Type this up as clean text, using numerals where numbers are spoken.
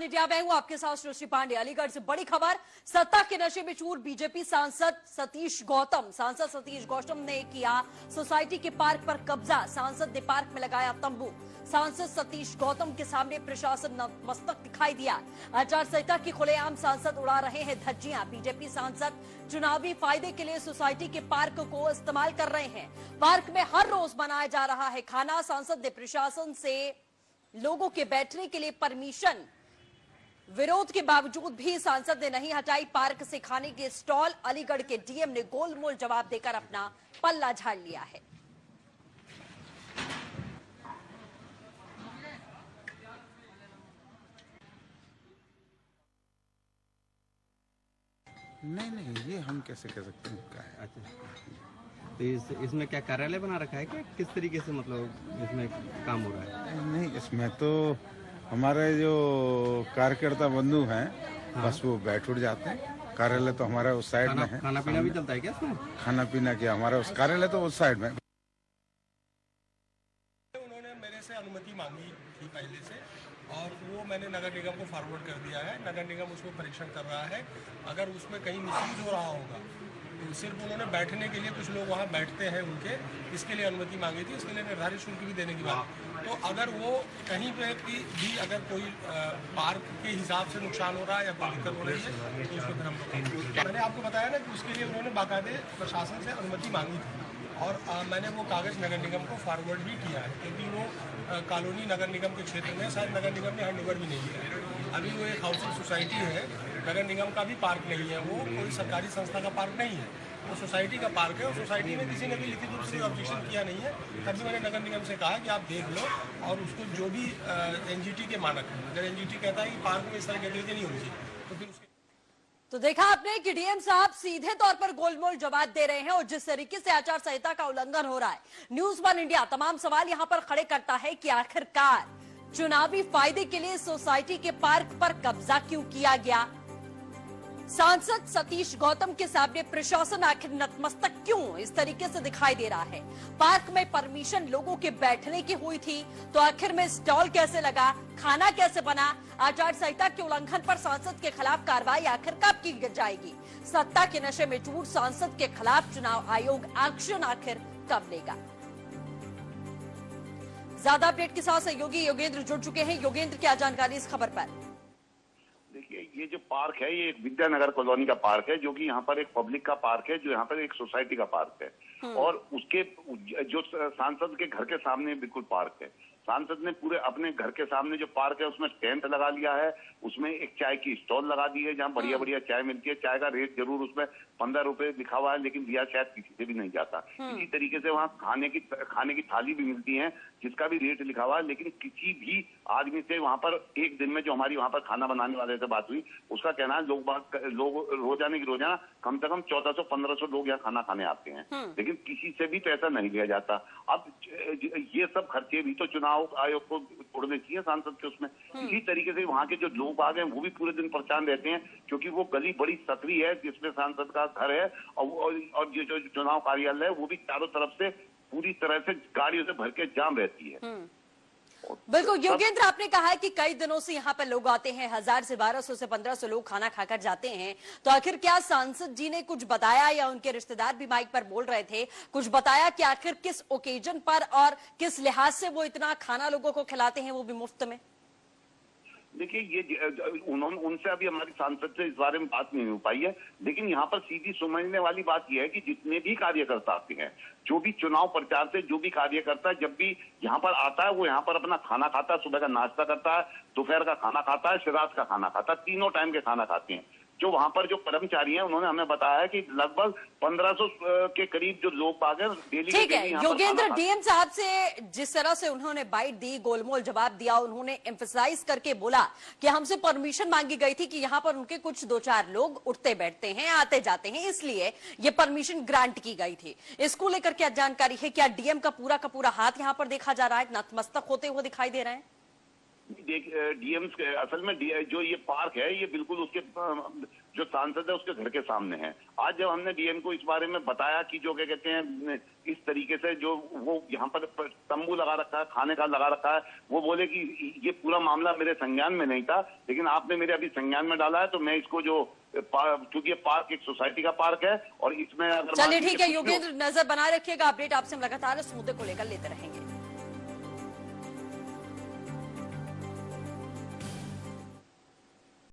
One India में हूं आपके साथ सृष्टि पांडे। अलीगढ़ से बड़ी खबर, सत्ता के नशे में चूर बीजेपी सांसद सतीश गौतम ने किया सोसाइटी के पार्क पर कब्जा। सांसद ने पार्क में लगाया तंबू। सांसद सतीश गौतम के सामने प्रशासन नतमस्तक दिखाई दिया। आचार संहिता की खुलेआम सांसद उड़ा रहे हैं धज्जियां। बीजेपी सांसद चुनावी फायदे के लिए सोसाइटी के पार्क को इस्तेमाल कर रहे हैं। पार्क में हर रोज बनाया जा रहा है खाना। सांसद ने प्रशासन से लोगों के बैठने के लिए परमिशन विरोध के बावजूद भी सांसद ने नहीं हटाई पार्क से खाने के स्टॉल। अलीगढ़ के डीएम ने गोलमोल जवाब देकर अपना पल्ला झाड़ लिया है। नहीं, ये हम कैसे कह सकते हैं क्या है। अच्छा, तो इसमें क्या कार्यालय बना रखा है क्या, किस तरीके से मतलब इसमें काम हो रहा है? नहीं, इसमें तो हमारे जो कार्यकर्ता बंधु हैं, हाँ। बस वो बैठ उठ जाते हैं। कार्यालय तो हमारा उस साइड में है। खाना पीना भी चलता है क्या इसमें? खाना पीना क्या, हमारा उस कार्यालय तो उस साइड में। उन्होंने मेरे से अनुमति मांगी थी पहले से, और वो मैंने नगर निगम को फॉरवर्ड कर दिया है। नगर निगम उसको परीक्षण कर रहा है। अगर उसमें कहीं मिसयूज हो रहा होगा तो सिर्फ उन्होंने बैठने के लिए, कुछ लोग वहाँ बैठते हैं उनके, इसके लिए अनुमति मांगी थी। इसके लिए निर्धारित शुल्क भी देने की बात। तो अगर वो कहीं पे भी अगर कोई पार्क के हिसाब से नुकसान हो रहा है या कोई दिक्कत हो रही है तो उसको फिर हम मैंने आपको बताया ना कि उसके लिए उन्होंने बाकायदे प्रशासन से अनुमति मांगी थी, और मैंने वो कागज़ नगर निगम को फॉरवर्ड भी किया है, क्योंकि वो कॉलोनी नगर निगम के क्षेत्र में शायद नगर निगम ने हैंड ओवर भी नहीं किया। अभी वो एक हाउसिंग सोसाइटी है, नगर निगम का भी पार्क नहीं है, वो कोई सरकारी संस्था का पार्क नहीं है, वो सोसाइटी का पार्क है। और सोसाइटी में किसी ने भी लिखित रूप से ऑब्जेक्शन किया नहीं है। तभी मैंने नगर निगम से कहा कि आप देख लो, और उसको जो भी एनजीटी के मानक है, अगर एनजीटी कहता है कि पार्क में इस तरह की गतिविधि नहीं होनी चाहिए तो फिर उसके। तो देखा आपने कि डीएम साहब सीधे तौर पर गोलमोल जवाब दे रहे हैं, और जिस तरीके से आचार संहिता का उल्लंघन हो रहा है, न्यूज़ वन इंडिया तमाम सवाल यहां पर खड़े करता है कि आखिरकार चुनावी फायदे के लिए सोसाइटी के पार्क पर कब्जा क्यों किया गया। सांसद सतीश गौतम के सामने प्रशासन आखिर नतमस्तक क्यों इस तरीके से दिखाई दे रहा है। पार्क में परमिशन लोगों के बैठने की हुई थी, तो आखिर में स्टॉल कैसे लगा, खाना कैसे बना। आचार संहिता के उल्लंघन पर सांसद के खिलाफ कार्रवाई आखिर कब की जाएगी। सत्ता के नशे में चूर सांसद के खिलाफ चुनाव आयोग एक्शन आखिर कब लेगा। ज्यादा अपडेट के साथ सहयोगी योगेंद्र जुड़ चुके हैं। योगेंद्र, क्या जानकारी इस खबर पर? देखिए, ये जो पार्क है ये एक विद्यानगर कॉलोनी का पार्क है, जो कि यहाँ पर एक पब्लिक का पार्क है, जो यहाँ पर एक सोसाइटी का पार्क है। और उसके जो सांसद के घर के सामने बिल्कुल पार्क है। सांसद ने पूरे अपने घर के सामने जो पार्क है उसमें टेंट लगा लिया है, उसमें एक चाय की स्टॉल लगा दी है, जहाँ बढ़िया बढ़िया चाय मिलती है। चाय का रेट जरूर उसमें 15 रुपए लिखा हुआ है, लेकिन दिया शायद किसी से भी नहीं जाता। इसी तरीके से वहाँ खाने की थाली भी मिलती है, जिसका भी रेट लिखा हुआ है, लेकिन किसी भी आदमी से वहाँ पर एक दिन में जो हमारी वहाँ पर खाना बनाने वाले से बात हुई, उसका कहना है लोग रोजाना कम से कम 1400-1500 लोग यहाँ खाना खाने आते हैं, लेकिन किसी से भी पैसा नहीं लिया जाता। अब ये सब खर्चे भी तो चुनाव आयोग को छोड़ने चाहिए सांसद के उसमें। इसी तरीके से वहाँ के जो लोग आ गए वो भी पूरे दिन परेशान रहते हैं, क्योंकि वो गली बड़ी सकरी है जिसमें सांसद का घर है, और जो चुनाव कार्यालय है वो भी चारों तरफ से पूरी तरह से गाड़ियों से भर के जाम रहती है। बिल्कुल योगेंद्र, आपने कहा है कि कई दिनों से यहाँ पर लोग आते हैं, 1000 से 1200 से 1500 लोग खाना खाकर जाते हैं। तो आखिर क्या सांसद जी ने कुछ बताया, या उनके रिश्तेदार भी माइक पर बोल रहे थे, कुछ बताया कि आखिर किस ओकेजन पर और किस लिहाज से वो इतना खाना लोगों को खिलाते हैं, वो भी मुफ्त में? देखिए, ये उनसे अभी हमारी सांसद से इस बारे में बात नहीं हो पाई है, लेकिन यहाँ पर सीधी समझने वाली बात यह है कि जितने भी कार्यकर्ता आते हैं, जो भी चुनाव प्रचार से जो भी कार्यकर्ता जब भी यहाँ पर आता है, वो यहाँ पर अपना खाना खाता है। सुबह का नाश्ता करता है, दोपहर का खाना खाता है, रात का खाना खाता है, तीनों टाइम के खाना खाते हैं। जो वहाँ पर जो कर्मचारी हैं उन्होंने हमें बताया कि लगभग 1500 के करीब जो लोग आ गए डेली। ठीक है योगेंद्र, डीएम साहब से जिस तरह से उन्होंने बाइट दी, गोलमोल जवाब दिया, उन्होंने एम्फसाइज करके बोला कि हमसे परमिशन मांगी गई थी कि यहाँ पर उनके कुछ 2-4 लोग उठते बैठते हैं, आते जाते हैं, इसलिए ये परमिशन ग्रांट की गई थी। इसको लेकर क्या जानकारी है? क्या डीएम का पूरा हाथ यहाँ पर देखा जा रहा है, नतमस्तक होते हुए दिखाई दे रहे हैं? डीएम असल में जो ये पार्क है ये बिल्कुल उसके जो सांसद है उसके घर के सामने है। आज जब हमने डीएम को इस बारे में बताया कि जो क्या कहते हैं इस तरीके से जो वो यहाँ पर तंबू लगा रखा है, खाने का लगा रखा है, वो बोले कि ये पूरा मामला मेरे संज्ञान में नहीं था, लेकिन आपने मेरे अभी संज्ञान में डाला है, तो मैं इसको जो क्योंकि ये पार्क एक सोसाइटी का पार्क है और इसमें अगर चलिए ठीक है योगेंद्र, नजर बनाए रखिएगा, अपडेट आपसे हम लगातार इस मुद्दे को लेकर लेते रहेंगे।